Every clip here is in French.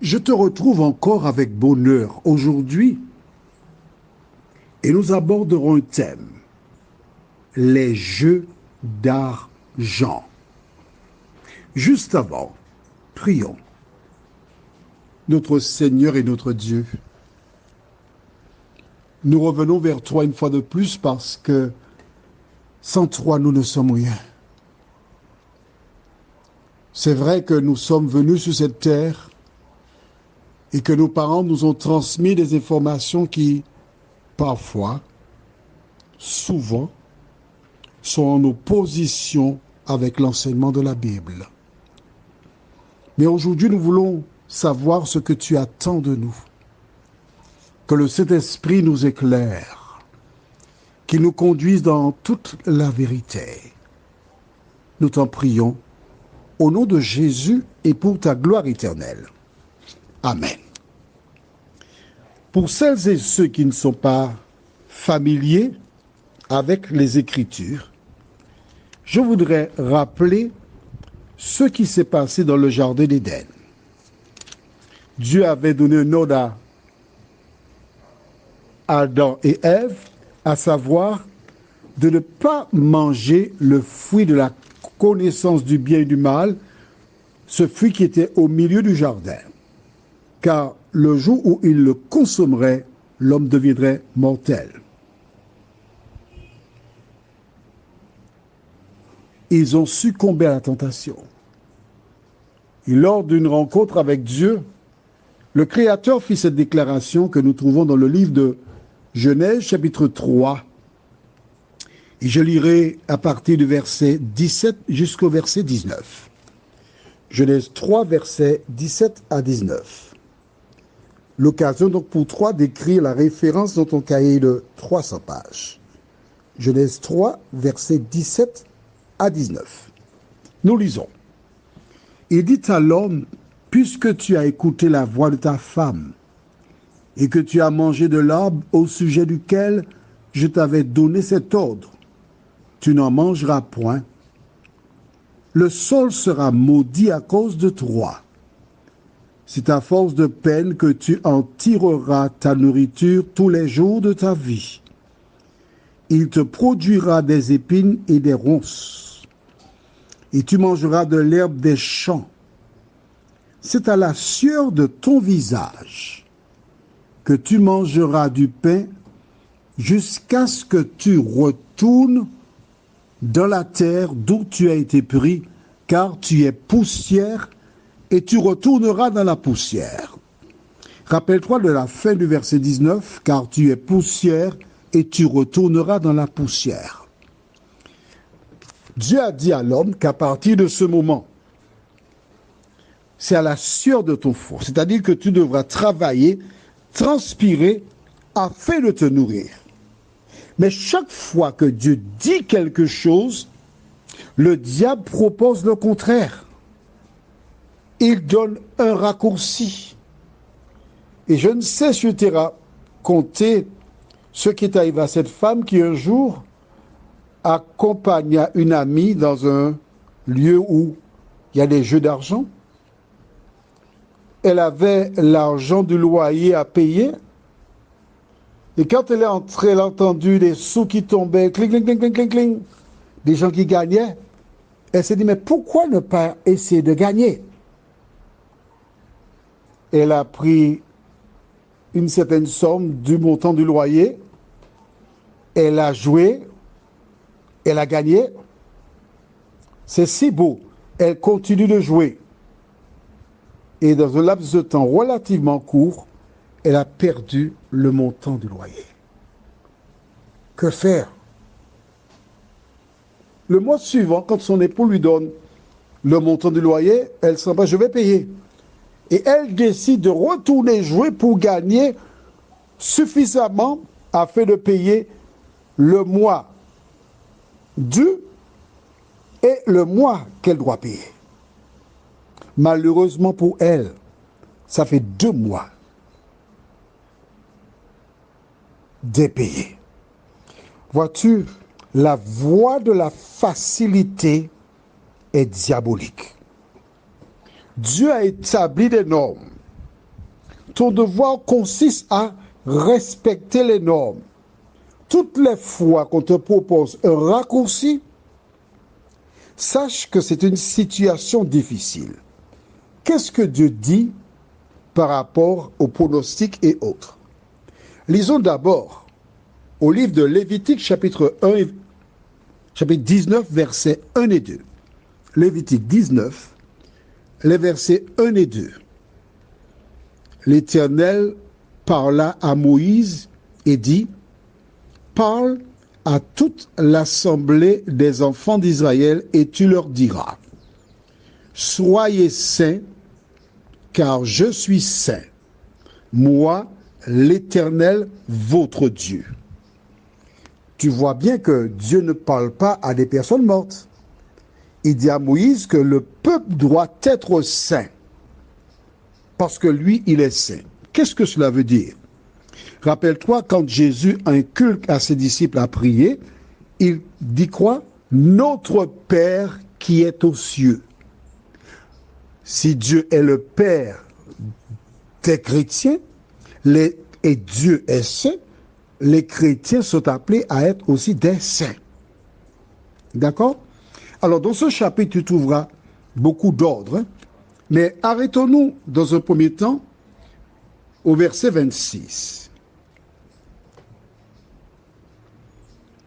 Je te retrouve encore avec bonheur aujourd'hui et nous aborderons un thème, les jeux d'argent. Juste avant, prions. Notre Seigneur et notre Dieu, nous revenons vers toi une fois de plus parce que sans toi, nous ne sommes rien. C'est vrai que nous sommes venus sur cette terre et que nos parents nous ont transmis des informations qui, parfois, souvent, sont en opposition avec l'enseignement de la Bible. Mais aujourd'hui, nous voulons savoir ce que tu attends de nous. Que le Saint-Esprit nous éclaire, qu'il nous conduise dans toute la vérité. Nous t'en prions, au nom de Jésus et pour ta gloire éternelle. Amen. Pour celles et ceux qui ne sont pas familiers avec les Écritures, je voudrais rappeler ce qui s'est passé dans le Jardin d'Éden. Dieu avait donné un ordre à Adam et Ève, à savoir de ne pas manger le fruit de la connaissance du bien et du mal, ce fruit qui était au milieu du jardin. Car le jour où il le consommerait, l'homme deviendrait mortel. Ils ont succombé à la tentation. Et lors d'une rencontre avec Dieu, le Créateur fit cette déclaration que nous trouvons dans le livre de Genèse, chapitre 3. Et je lirai à partir du verset 17 jusqu'au verset 19. Genèse 3, versets 17 à 19. L'occasion donc pour toi d'écrire la référence dans ton cahier de 300 pages. Genèse 3, versets 17 à 19. Nous lisons. Il dit à l'homme, puisque tu as écouté la voix de ta femme, et que tu as mangé de l'arbre au sujet duquel je t'avais donné cet ordre, tu n'en mangeras point. Le sol sera maudit à cause de toi. C'est à force de peine que tu en tireras ta nourriture tous les jours de ta vie. Il te produira des épines et des ronces, et tu mangeras de l'herbe des champs. C'est à la sueur de ton visage que tu mangeras du pain jusqu'à ce que tu retournes dans la terre d'où tu as été pris, car tu es poussière et tu retourneras dans la poussière. Rappelle-toi de la fin du verset 19, car tu es poussière et tu retourneras dans la poussière. Dieu a dit à l'homme qu'à partir de ce moment, c'est à la sueur de ton front, c'est-à-dire que tu devras travailler, transpirer afin de te nourrir. Mais chaque fois que Dieu dit quelque chose, le diable propose le contraire. Il donne un raccourci. Et je ne sais si je t'ai raconté ce qui est arrivé à cette femme qui un jour accompagna une amie dans un lieu où il y a des jeux d'argent. Elle avait l'argent du loyer à payer. Et quand elle est entrée, elle a entendu des sous qui tombaient, cling, cling, cling, cling, cling, cling, des gens qui gagnaient. Elle s'est dit, mais pourquoi ne pas essayer de gagner? Elle a pris une certaine somme du montant du loyer. Elle a joué. Elle a gagné. C'est si beau. Elle continue de jouer. Et dans un laps de temps relativement court, elle a perdu le montant du loyer. Que faire? Le mois suivant, quand son époux lui donne le montant du loyer, elle s'en va, je vais payer. Et elle décide de retourner jouer pour gagner suffisamment afin de payer le mois dû et le mois qu'elle doit payer. Malheureusement pour elle, ça fait 2 mois dépayé. Vois-tu, la voie de la facilité est diabolique. Dieu a établi des normes ton devoir consiste à respecter les normes. Toutes les fois qu'on te propose un raccourci, sache que c'est une situation difficile. Qu'est-ce que Dieu dit par rapport aux pronostics et autres? Lisons d'abord au livre de Lévitique, chapitre 19, versets 1 et 2. Lévitique 19, les versets 1 et 2. L'Éternel parla à Moïse et dit, « Parle à toute l'assemblée des enfants d'Israël et tu leur diras, « Soyez saints, car je suis saint, moi, l'Éternel, votre Dieu. » Tu vois bien que Dieu ne parle pas à des personnes mortes. Il dit à Moïse que le peuple doit être saint, parce que lui, il est saint. Qu'est-ce que cela veut dire? Rappelle-toi, quand Jésus inculque à ses disciples à prier, il dit quoi? Notre Père qui est aux cieux. Si Dieu est le Père des chrétiens, et Dieu est saint, les chrétiens sont appelés à être aussi des saints. D'accord? Alors, dans ce chapitre, tu trouveras beaucoup d'ordres, mais arrêtons-nous dans un premier temps au verset 26.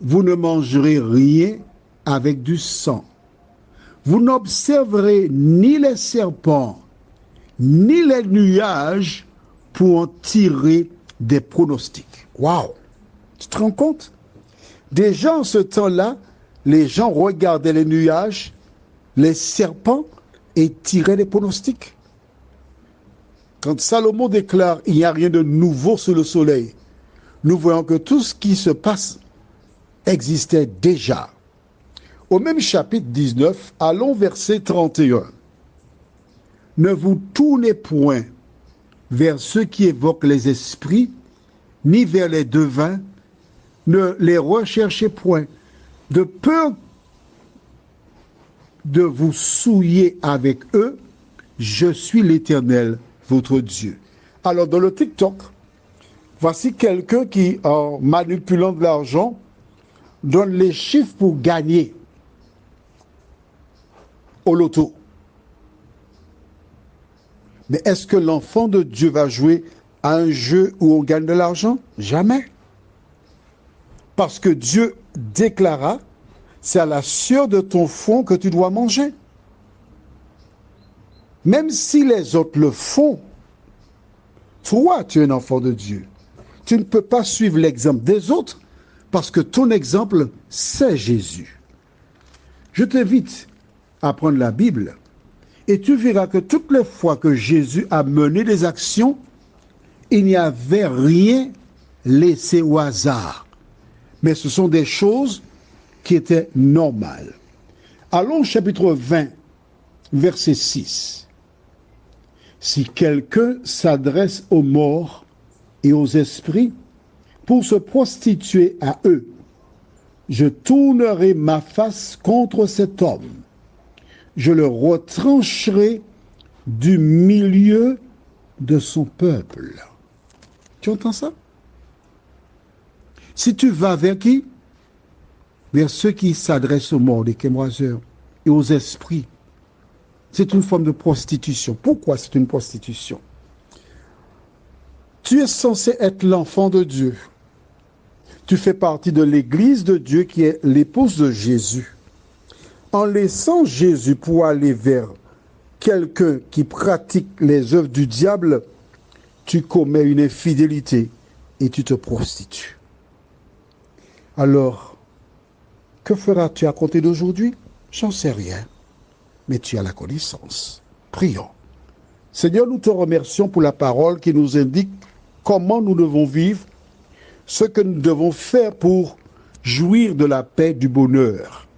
Vous ne mangerez rien avec du sang. Vous n'observerez ni les serpents, ni les nuages pour en tirer des pronostics. Waouh! Tu te rends compte? Déjà en ce temps-là, les gens regardaient les nuages, les serpents et tiraient des pronostics. Quand Salomon déclare « il n'y a rien de nouveau sous le soleil », nous voyons que tout ce qui se passe existait déjà. Au même chapitre 19, allons verset 31. « Ne vous tournez point vers ceux qui évoquent les esprits, ni vers les devins, ne les recherchez point, de peur de vous souiller avec eux, je suis l'Éternel, votre Dieu. » Alors dans le TikTok, voici quelqu'un qui, en manipulant de l'argent, donne les chiffres pour gagner au loto. Mais est-ce que l'enfant de Dieu va jouer à un jeu où on gagne de l'argent? Jamais. Parce que Dieu déclara, c'est à la sueur de ton front que tu dois manger. Même si les autres le font, toi, tu es un enfant de Dieu. Tu ne peux pas suivre l'exemple des autres parce que ton exemple, c'est Jésus. Je t'invite à prendre la Bible et tu verras que toutes les fois que Jésus a mené des actions, il n'y avait rien laissé au hasard. Mais ce sont des choses qui étaient normales. Allons au chapitre 20, verset 6. Si quelqu'un s'adresse aux morts et aux esprits pour se prostituer à eux, je tournerai ma face contre cet homme. Je le retrancherai du milieu de son peuple. Tu entends ça? Si tu vas vers qui? Vers ceux qui s'adressent aux morts, des kémoiseurs, et aux esprits. C'est une forme de prostitution. Pourquoi c'est une prostitution? Tu es censé être l'enfant de Dieu. Tu fais partie de l'Église de Dieu qui est l'épouse de Jésus. En laissant Jésus pour aller vers quelqu'un qui pratique les œuvres du diable, tu commets une infidélité et tu te prostitues. Alors, que feras-tu à compter d'aujourd'hui? J'en sais rien, mais tu as la connaissance. Prions. Seigneur, nous te remercions pour la parole qui nous indique comment nous devons vivre, ce que nous devons faire pour jouir de la paix, du bonheur.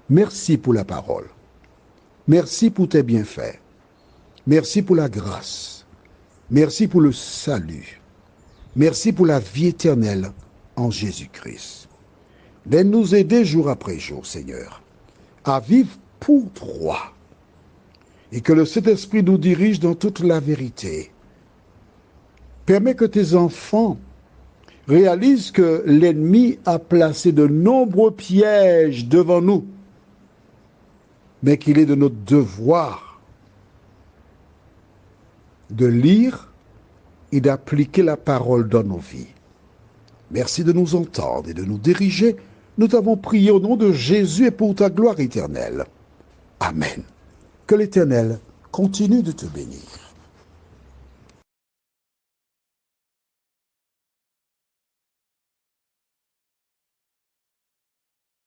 Merci pour la parole. Merci pour tes bienfaits. Merci pour la grâce. Merci pour le salut. Merci pour la vie éternelle en Jésus-Christ. De nous aider jour après jour, Seigneur, à vivre pour toi. Et que le Saint-Esprit nous dirige dans toute la vérité. Permets que tes enfants réalisent que l'ennemi a placé de nombreux pièges devant nous, mais qu'il est de notre devoir de lire et d'appliquer la parole dans nos vies. Merci de nous entendre et de nous diriger. Nous t'avons prié au nom de Jésus et pour ta gloire éternelle. Amen. Que l'Éternel continue de te bénir.